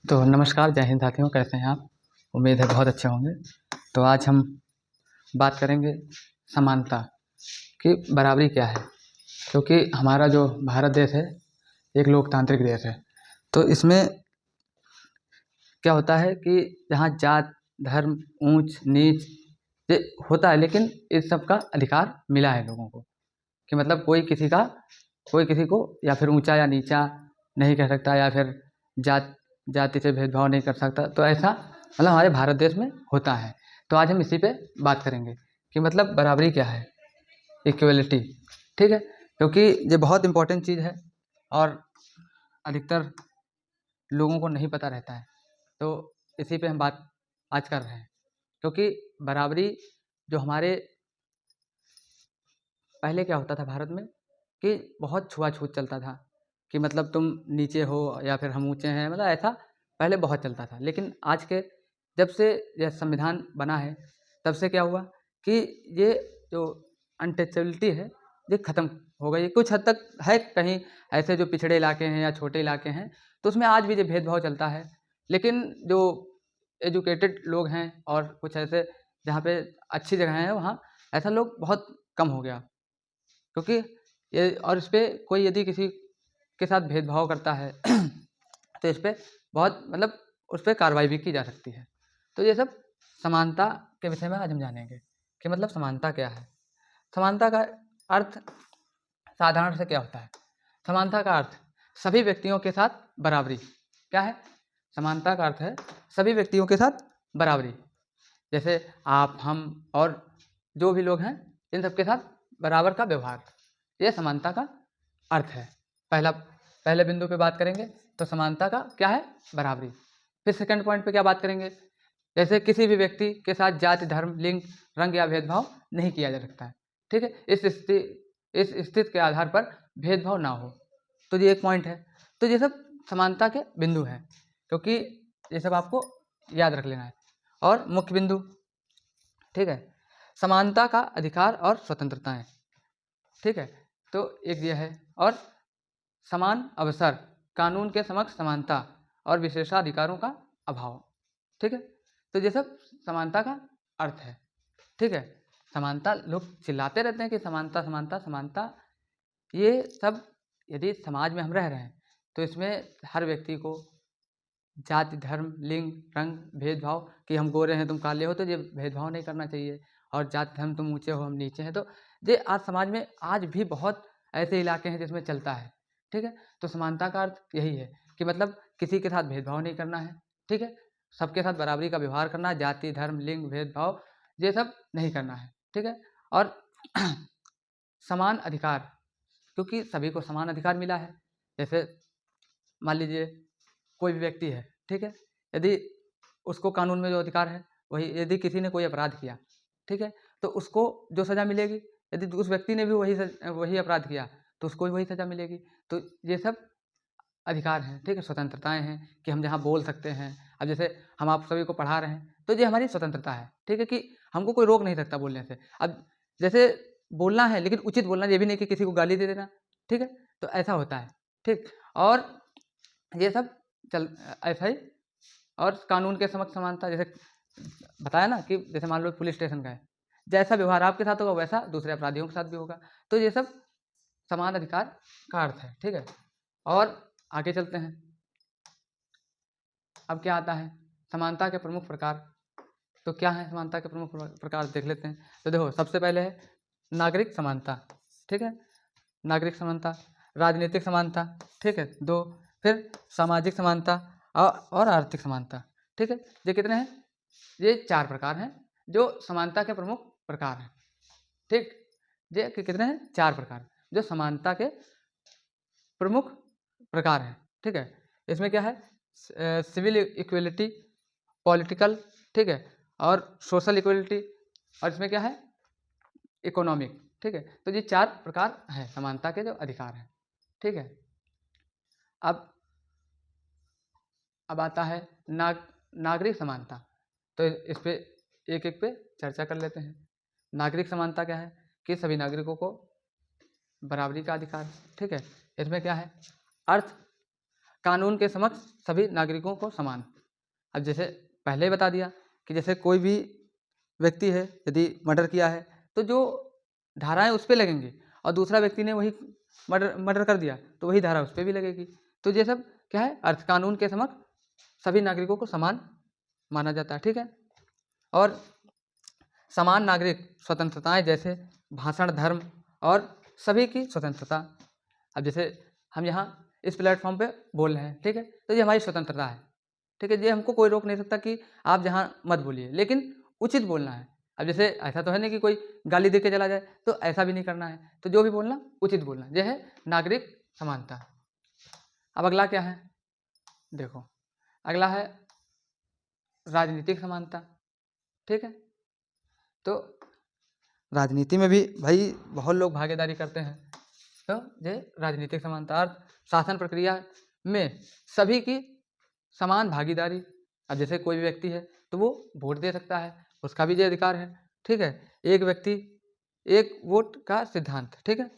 तो नमस्कार, जय हिंद साथियों, कैसे हैं आप? उम्मीद है बहुत अच्छे होंगे। तो आज हम बात करेंगे समानता की बराबरी क्या है, क्योंकि हमारा जो भारत देश है एक लोकतांत्रिक देश है। तो इसमें क्या होता है कि जहाँ जात, धर्म, ऊंच नीच ये होता है, लेकिन इस सब का अधिकार मिला है लोगों को कि मतलब कोई किसी को या फिर ऊंचा या नीचा नहीं कह सकता, या फिर जात जाति से भेदभाव नहीं कर सकता। तो ऐसा मतलब हमारे भारत देश में होता है। तो आज हम इसी पे बात करेंगे कि मतलब बराबरी क्या है, इक्वलिटी। ठीक है, क्योंकि ये बहुत इंपॉर्टेंट चीज़ है और अधिकतर लोगों को नहीं पता रहता है। तो इसी पे हम बात आज कर रहे हैं, क्योंकि बराबरी जो हमारे पहले क्या होता था भारत में कि बहुत छुआछूत चलता था कि मतलब तुम नीचे हो या फिर हम ऊँचे हैं, मतलब ऐसा पहले बहुत चलता था। लेकिन आज के जब से यह संविधान बना है, तब से क्या हुआ कि ये जो अनटचेबिलिटी है ये ख़त्म हो गई। कुछ हद तक है, कहीं ऐसे जो पिछड़े इलाके हैं या छोटे इलाके हैं तो उसमें आज भी ये भेदभाव चलता है। लेकिन जो एजुकेटेड लोग हैं और कुछ ऐसे जहाँ पे अच्छी जगह हैं, वहाँ ऐसा लोग बहुत कम हो गया। क्योंकि ये और इस पे कोई यदि किसी के साथ भेदभाव करता है तो इस पे बहुत मतलब उस पे कार्रवाई भी की जा सकती है। तो ये सब समानता के विषय में आज हम जानेंगे कि मतलब समानता क्या है। समानता का अर्थ साधारण से क्या होता है? समानता का अर्थ सभी व्यक्तियों के साथ बराबरी। क्या है? समानता का अर्थ है सभी व्यक्तियों के साथ बराबरी। जैसे आप, हम और जो भी लोग हैं, इन सबके साथ बराबर का व्यवहार, ये समानता का अर्थ है। पहले बिंदु पे बात करेंगे तो समानता का क्या है? बराबरी। फिर सेकंड पॉइंट पे क्या बात करेंगे? जैसे किसी भी व्यक्ति के साथ जाति, धर्म, लिंग, रंग या भेदभाव नहीं किया जा सकता है। ठीक है, इस स्थिति के आधार पर भेदभाव ना हो। तो ये एक पॉइंट है। तो ये सब समानता के बिंदु हैं, क्योंकि ये सब आपको याद रख लेना है। और मुख्य बिंदु, ठीक है, समानता का अधिकार और स्वतंत्रताएं। ठीक है, तो एक ये है। और समान अवसर, कानून के समक्ष समानता और विशेषाधिकारों का अभाव। ठीक है, तो ये सब समानता का अर्थ है। ठीक है, समानता लोग चिल्लाते रहते हैं कि समानता समानता समानता, ये सब यदि समाज में हम रह रहे हैं तो इसमें हर व्यक्ति को जाति, धर्म, लिंग, रंग, भेदभाव कि हम गोरे हैं तुम काले हो, तो ये भेदभाव नहीं करना चाहिए। और जाति धर्म तुम ऊंचे हो हम नीचे हैं, तो ये आज समाज में आज भी बहुत ऐसे इलाके हैं जिसमें चलता है। ठीक है, तो समानता का अर्थ यही है कि मतलब किसी के साथ भेदभाव नहीं करना है। ठीक है, सबके साथ बराबरी का व्यवहार करना है, जाति, धर्म, लिंग, भेदभाव ये सब नहीं करना है। ठीक है, और समान अधिकार, क्योंकि सभी को समान अधिकार मिला है। जैसे मान लीजिए कोई भी व्यक्ति है, ठीक है, यदि उसको कानून में जो अधिकार है वही, यदि किसी ने कोई अपराध किया, ठीक है, तो उसको जो सज़ा मिलेगी, यदि उस व्यक्ति ने भी वही अपराध किया तो उसको भी वही सज़ा मिलेगी। तो ये सब अधिकार हैं, ठीक है, स्वतंत्रताएं हैं कि हम जहाँ बोल सकते हैं। अब जैसे हम आप सभी को पढ़ा रहे हैं तो ये हमारी स्वतंत्रता है, ठीक है, कि हमको कोई रोक नहीं सकता बोलने से। अब जैसे बोलना है लेकिन उचित बोलना, ये भी नहीं कि किसी को गाली दे देना। ठीक है, तो ऐसा होता है। ठीक, और ये सब चल ऐसा ही। और कानून के समक्ष समानता, जैसे बताया ना कि जैसे मान लो पुलिस स्टेशन का है, जैसा व्यवहार आपके साथ होगा वैसा दूसरे अपराधियों के साथ भी होगा। तो ये सब समान अधिकार का अर्थ है। ठीक है, और आगे चलते हैं। अब क्या आता है? समानता के प्रमुख प्रकार। तो क्या है समानता के प्रमुख प्रकार, देख लेते हैं। तो देखो, सबसे पहले है नागरिक समानता। ठीक है, नागरिक समानता, राजनीतिक समानता, ठीक है, दो। फिर सामाजिक समानता और आर्थिक समानता। ठीक है, ये कितने हैं? ये चार प्रकार हैं जो समानता के प्रमुख प्रकार हैं। ठीक, ये कितने हैं? चार प्रकार जो समानता के प्रमुख प्रकार हैं। ठीक है, इसमें क्या है? सिविल इक्वलिटी, पॉलिटिकल, ठीक है, और सोशल इक्वलिटी, और इसमें क्या है? इकोनॉमिक। ठीक है, तो ये चार प्रकार हैं समानता के जो अधिकार हैं। ठीक है, अब आता है नागरिक समानता। तो इस पे एक एक पे चर्चा कर लेते हैं। नागरिक समानता क्या है? कि सभी नागरिकों को बराबरी का अधिकार। ठीक है, इसमें क्या है? अर्थ कानून के समक्ष सभी नागरिकों को समान। अब जैसे पहले ही बता दिया कि जैसे कोई भी व्यक्ति है यदि मर्डर किया है तो जो धाराएं उस पर लगेंगी, और दूसरा व्यक्ति ने वही मर्डर कर दिया तो वही धारा उस पर भी लगेगी। तो ये सब क्या है, अर्थ कानून के समक्ष सभी नागरिकों को समान माना जाता है। ठीक है। और समान नागरिक स्वतंत्रताएं जैसे भाषण, धर्म और सभी की स्वतंत्रता। अब जैसे हम यहाँ इस प्लेटफॉर्म पे बोल रहे हैं, ठीक है, तो ये हमारी स्वतंत्रता है। ठीक है, ये हमको कोई रोक नहीं सकता कि आप जहाँ मत बोलिए, लेकिन उचित बोलना है। अब जैसे ऐसा तो है नहीं कि कोई गाली दे के चला जाए, तो ऐसा भी नहीं करना है। तो जो भी बोलना उचित बोलना, यह है नागरिक समानता। अब अगला क्या है, देखो अगला है राजनीतिक समानता। ठीक है, तो राजनीति में भी भाई बहुत लोग भागीदारी करते हैं। तो ये राजनीतिक समानता और शासन प्रक्रिया में सभी की समान भागीदारी। अब जैसे कोई भी व्यक्ति है तो वो वोट दे सकता है, उसका भी ये अधिकार है। ठीक है, एक व्यक्ति एक वोट का सिद्धांत। ठीक है,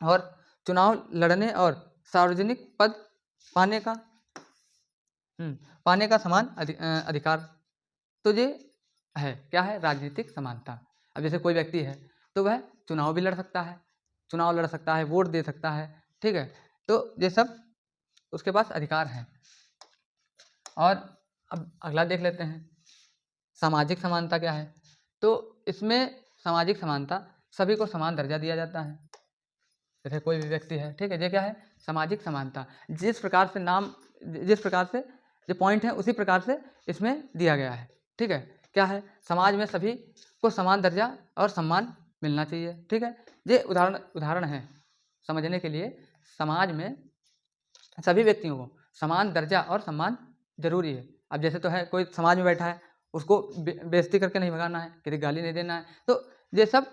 और चुनाव लड़ने और सार्वजनिक पद पाने का समान अधिकार। तो ये है क्या है, राजनीतिक समानता। अब जैसे कोई व्यक्ति है तो वह चुनाव भी लड़ सकता है, वोट दे सकता है। ठीक है, तो ये सब उसके पास अधिकार हैं। और अब अगला देख लेते हैं, सामाजिक समानता क्या है। तो इसमें सामाजिक समानता, सभी को समान दर्जा दिया जाता है। जैसे कोई भी व्यक्ति है, ठीक है, ये क्या है, सामाजिक समानता। जिस प्रकार से जो पॉइंट है उसी प्रकार से इसमें दिया गया है। ठीक है, क्या है, समाज में सभी को समान दर्जा और सम्मान मिलना चाहिए। ठीक है, ये उदाहरण है समझने के लिए। समाज में सभी व्यक्तियों को समान दर्जा और सम्मान जरूरी है। अब जैसे तो है, कोई समाज में बैठा है, उसको बेइज्जती करके नहीं भगाना है, किसी गाली नहीं देना है। तो ये सब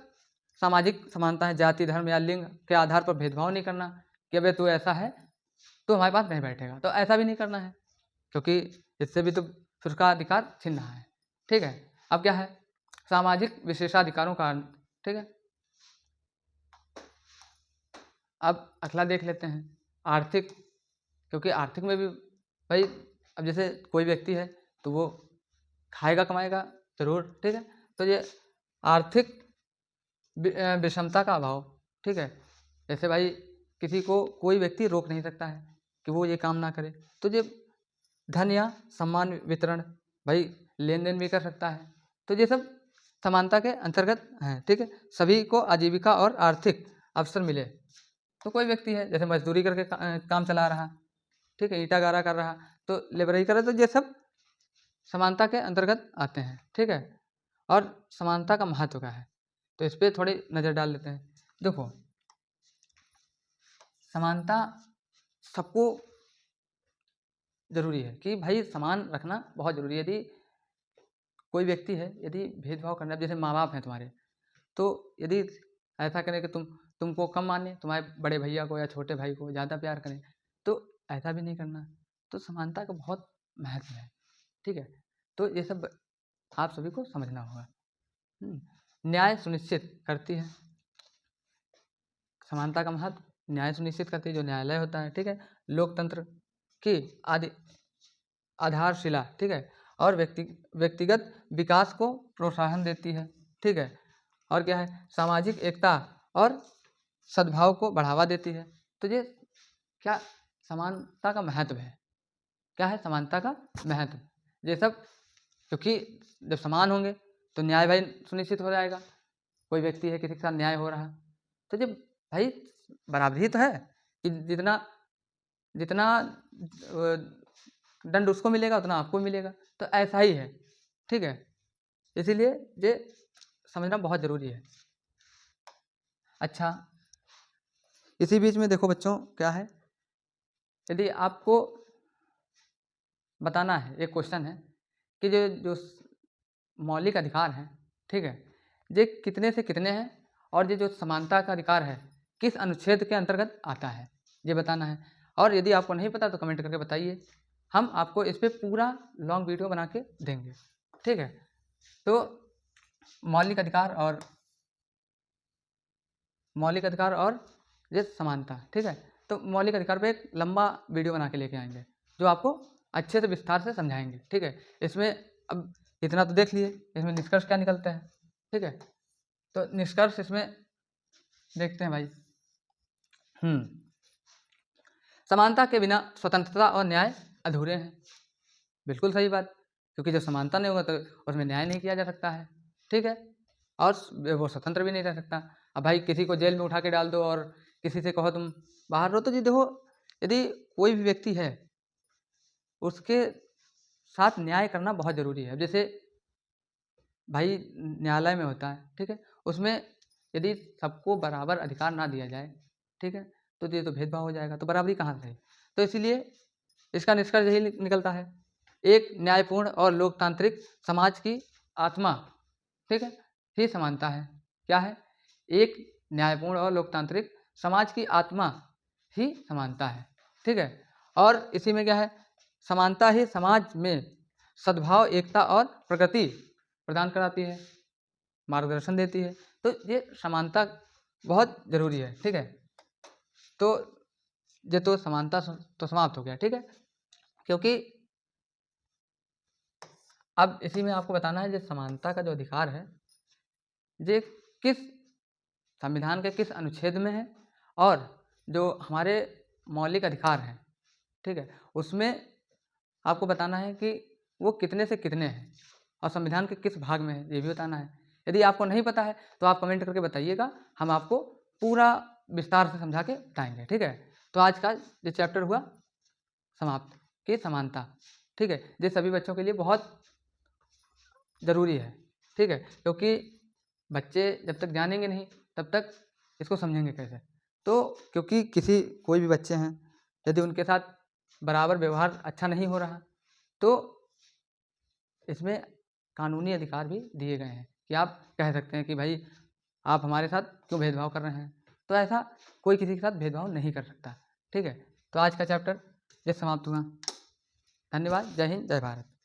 सामाजिक समानता है। जाति, धर्म या लिंग के आधार पर भेदभाव नहीं करना कि अबे तू ऐसा है तो हमारे पास नहीं बैठेगा, तो ऐसा भी नहीं करना है, क्योंकि इससे भी तो फिर उसका अधिकार छीन रहा है। ठीक है, अब क्या है, सामाजिक विशेषाधिकारों का। ठीक है, अब अगला देख लेते हैं, आर्थिक। क्योंकि आर्थिक में भी भाई, अब जैसे कोई व्यक्ति है तो वो खाएगा कमाएगा जरूर। ठीक है, तो ये आर्थिक विषमता का अभाव। ठीक है, जैसे भाई किसी को कोई व्यक्ति रोक नहीं सकता है कि वो ये काम ना करे, तो ये धन या सम्मान वितरण, भाई लेन देन भी कर सकता है। तो ये सब समानता के अंतर्गत हैं। ठीक है, सभी को आजीविका और आर्थिक अवसर मिले। तो कोई व्यक्ति है जैसे मजदूरी करके काम चला रहा, ठीक है, ईंटा गारा कर रहा, तो लेबरई कर रहा, तो ये सब समानता के अंतर्गत आते हैं। ठीक है, और समानता का महत्व क्या है, तो इस पर थोड़ी नज़र डाल लेते हैं। देखो, समानता सबको जरूरी है कि भाई समान रखना बहुत जरूरी है। यदि कोई व्यक्ति है, यदि भेदभाव करना, जैसे माँ बाप हैं तुम्हारे, तो यदि ऐसा करें कि तुमको कम माने, तुम्हारे बड़े भैया को या छोटे भाई को ज़्यादा प्यार करें, तो ऐसा भी नहीं करना। तो समानता का बहुत महत्व है। ठीक है, तो ये सब आप सभी को समझना होगा। न्याय सुनिश्चित करती है, समानता का महत्व न्याय सुनिश्चित करती है, जो न्यायालय होता है। ठीक है, लोकतंत्र की आधारशिला। ठीक है, और व्यक्तिगत विकास को प्रोत्साहन देती है। ठीक है, और क्या है, सामाजिक एकता और सद्भाव को बढ़ावा देती है। तो ये क्या समानता का महत्व है, क्या है समानता का महत्व, ये सब। क्योंकि जब समान होंगे तो न्याय भाई सुनिश्चित हो जाएगा। कोई व्यक्ति है, किसी के साथ न्याय हो रहा, तो जब भाई बराबरी तो है कि जितना जितना दंड उसको मिलेगा उतना आपको मिलेगा, तो ऐसा ही है। ठीक है, इसीलिए ये समझना बहुत ज़रूरी है। अच्छा, इसी बीच में देखो बच्चों, क्या है, यदि आपको बताना है, एक क्वेश्चन है कि जो मौलिक अधिकार हैं, ठीक है, ये कितने से कितने हैं, और ये जो समानता का अधिकार है किस अनुच्छेद के अंतर्गत आता है, ये बताना है। और यदि आपको नहीं पता तो कमेंट करके बताइए, हम आपको इस पर पूरा लॉन्ग वीडियो बना के देंगे। ठीक है, तो मौलिक अधिकार और ये समानता। ठीक है, तो मौलिक अधिकार पे एक लंबा वीडियो बना के लेके आएंगे जो आपको अच्छे से विस्तार से समझाएंगे। ठीक है, इसमें अब इतना तो देख लिए, इसमें निष्कर्ष क्या निकलता है। ठीक है, तो निष्कर्ष इसमें देखते हैं भाई। समानता के बिना स्वतंत्रता और न्याय अधूरे हैं। बिल्कुल सही बात, क्योंकि जब समानता नहीं होगा तो उसमें न्याय नहीं किया जा सकता है। ठीक है, और वो स्वतंत्र भी नहीं रह सकता। अब भाई किसी को जेल में उठा के डाल दो और किसी से कहो तुम बाहर रहो, तो जी देखो, यदि कोई भी व्यक्ति है उसके साथ न्याय करना बहुत ज़रूरी है। जैसे भाई न्यायालय में होता है, ठीक है, उसमें यदि सबको बराबर अधिकार ना दिया जाए, ठीक है, तो ये तो भेदभाव हो जाएगा, तो बराबरी कहाँ से है। तो इसीलिए इसका निष्कर्ष यही निकलता है, एक न्यायपूर्ण और लोकतांत्रिक समाज की आत्मा, ठीक है, ही समानता है। क्या है? एक न्यायपूर्ण और लोकतांत्रिक समाज की आत्मा ही समानता है। ठीक है, और इसी में क्या है, समानता ही समाज में सद्भाव, एकता और प्रगति प्रदान कराती है, मार्गदर्शन देती है। तो ये समानता बहुत ज़रूरी है। ठीक है, तो ये तो समानता तो समाप्त हो गया। ठीक है, क्योंकि अब इसी में आपको बताना है, जो समानता का जो अधिकार है ये किस संविधान के किस अनुच्छेद में है, और जो हमारे मौलिक अधिकार हैं, ठीक है, उसमें आपको बताना है कि वो कितने से कितने हैं और संविधान के किस भाग में है, ये भी बताना है। यदि आपको नहीं पता है तो आप कमेंट करके बताइएगा, हम आपको पूरा विस्तार से समझा के बताएंगे। ठीक है, तो आज का ये चैप्टर हुआ समाप्त, कि समानता। ठीक है, ये सभी बच्चों के लिए बहुत ज़रूरी है। ठीक है, क्योंकि बच्चे जब तक जानेंगे नहीं तब तक इसको समझेंगे कैसे। तो क्योंकि कोई भी बच्चे हैं, यदि उनके साथ बराबर व्यवहार अच्छा नहीं हो रहा, तो इसमें कानूनी अधिकार भी दिए गए हैं कि आप कह सकते हैं कि भाई आप हमारे साथ क्यों भेदभाव कर रहे हैं। तो ऐसा कोई किसी के साथ भेदभाव नहीं कर सकता। ठीक है, तो आज का चैप्टर ये समाप्त हुआ। धन्यवाद। जय हिंद, जय भारत।